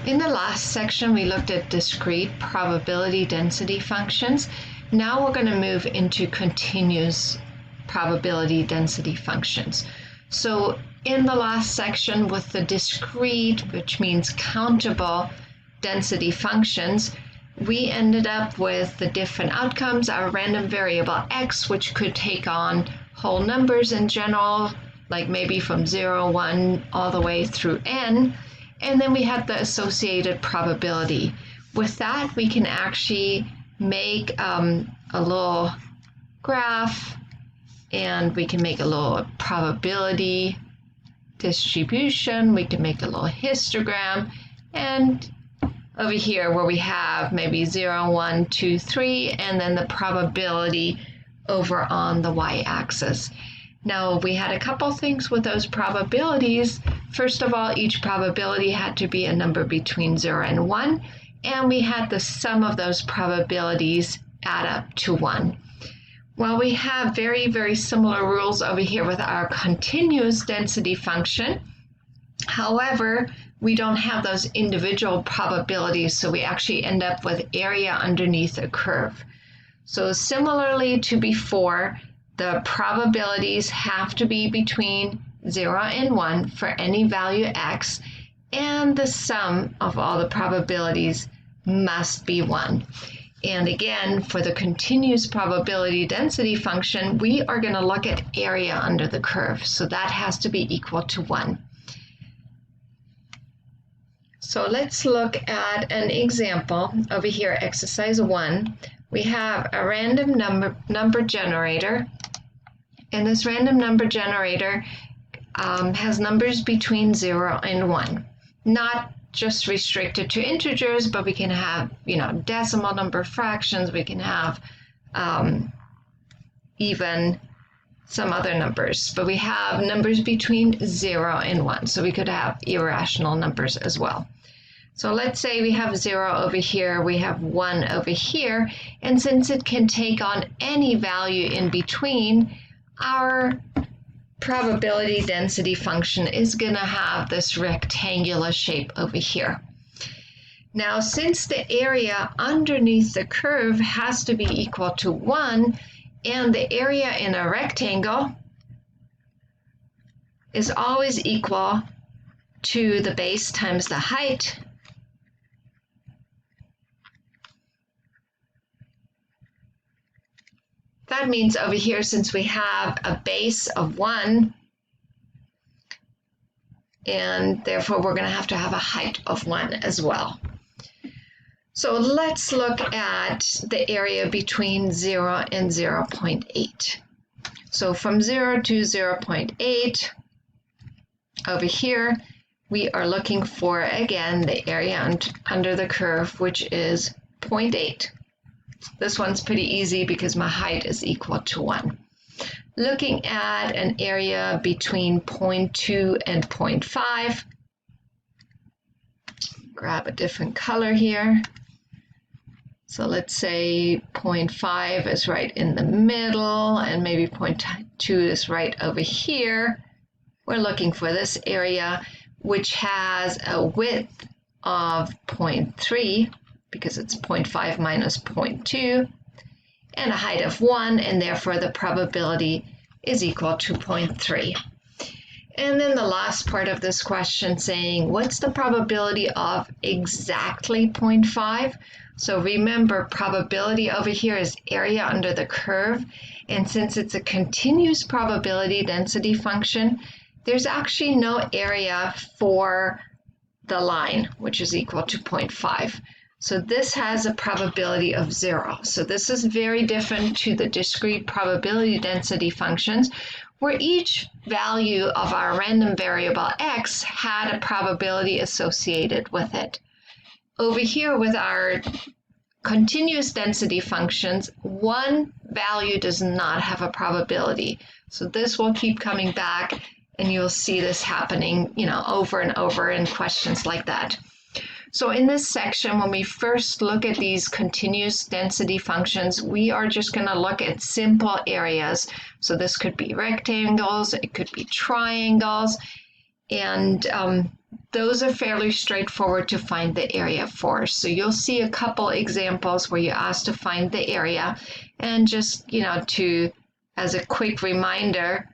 In the last section, we looked at discrete probability density functions. Now we're going to move into continuous probability density functions. So in the last section with the discrete, which means countable density functions, we ended up with the different outcomes, our random variable x, which could take on whole numbers in general, like maybe from 0, 1, all the way through n. And then we had the associated probability. With that, we can actually make a little graph, and we can make a little probability distribution. We can make a little histogram. And over here where we have maybe 0, 1, 2, 3, and then the probability over on the y-axis. Now, we had a couple things with those probabilities. First of all, each probability had to be a number between 0 and 1, and we had the sum of those probabilities add up to 1. Well, we have very, very similar rules over here with our continuous density function. However, we don't have those individual probabilities, so we actually end up with area underneath a curve. So similarly to before, the probabilities have to be between 0 and 1 for any value x, and the sum of all the probabilities must be 1. And again, for the continuous probability density function, we are going to look at area under the curve, so that has to be equal to 1. So let's look at an example over here, exercise 1. We have a random number generator, and this random number generator has numbers between 0 and 1. Not just restricted to integers, but we can have, decimal number fractions. We can have even some other numbers, but we have numbers between 0 and 1. So we could have irrational numbers as well. So let's say we have 0 over here, we have 1 over here, and since it can take on any value in between, our probability density function is going to have this rectangular shape over here. Now, since the area underneath the curve has to be equal to 1, and the area in a rectangle is always equal to the base times the height, that means over here, since we have a base of 1, and therefore we're going to have a height of 1 as well. So let's look at the area between 0 and 0.8. So from 0 to 0.8, over here, we are looking for, again, the area under the curve, which is 0.8. This one's pretty easy because my height is equal to 1. Looking at an area between 0.2 and 0.5, grab a different color here. So let's say 0.5 is right in the middle, and maybe 0.2 is right over here. We're looking for this area, which has a width of 0.3, because it's 0.5 minus 0.2, and a height of 1, and therefore the probability is equal to 0.3. And then the last part of this question saying, what's the probability of exactly 0.5? So remember, probability over here is area under the curve, and since it's a continuous probability density function, there's actually no area for the line, which is equal to 0.5. So this has a probability of 0. So this is very different to the discrete probability density functions, where each value of our random variable x had a probability associated with it. Over here with our continuous density functions, one value does not have a probability. So this will keep coming back, and you'll see this happening, over and over in questions like that. So in this section, when we first look at these continuous density functions, we are just going to look at simple areas. So this could be rectangles, it could be triangles, and those are fairly straightforward to find the area for. So you'll see a couple examples where you're asked to find the area, and just, as a quick reminder,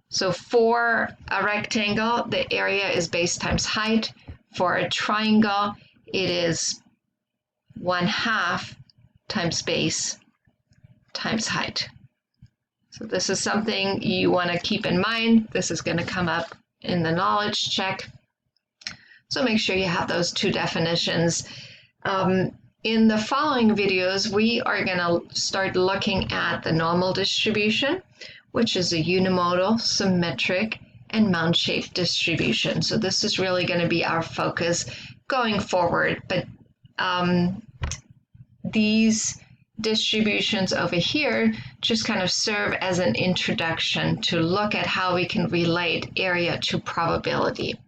so for a rectangle, the area is base times height. For a triangle, it is 1/2 times base times height. So this is something you want to keep in mind. This is going to come up in the knowledge check. So make sure you have those two definitions. In the following videos, we are going to start looking at the normal distribution, which is a unimodal, symmetric, and mound-shaped distribution. So this is really going to be our focus going forward. But these distributions over here just kind of serve as an introduction to look at how we can relate area to probability.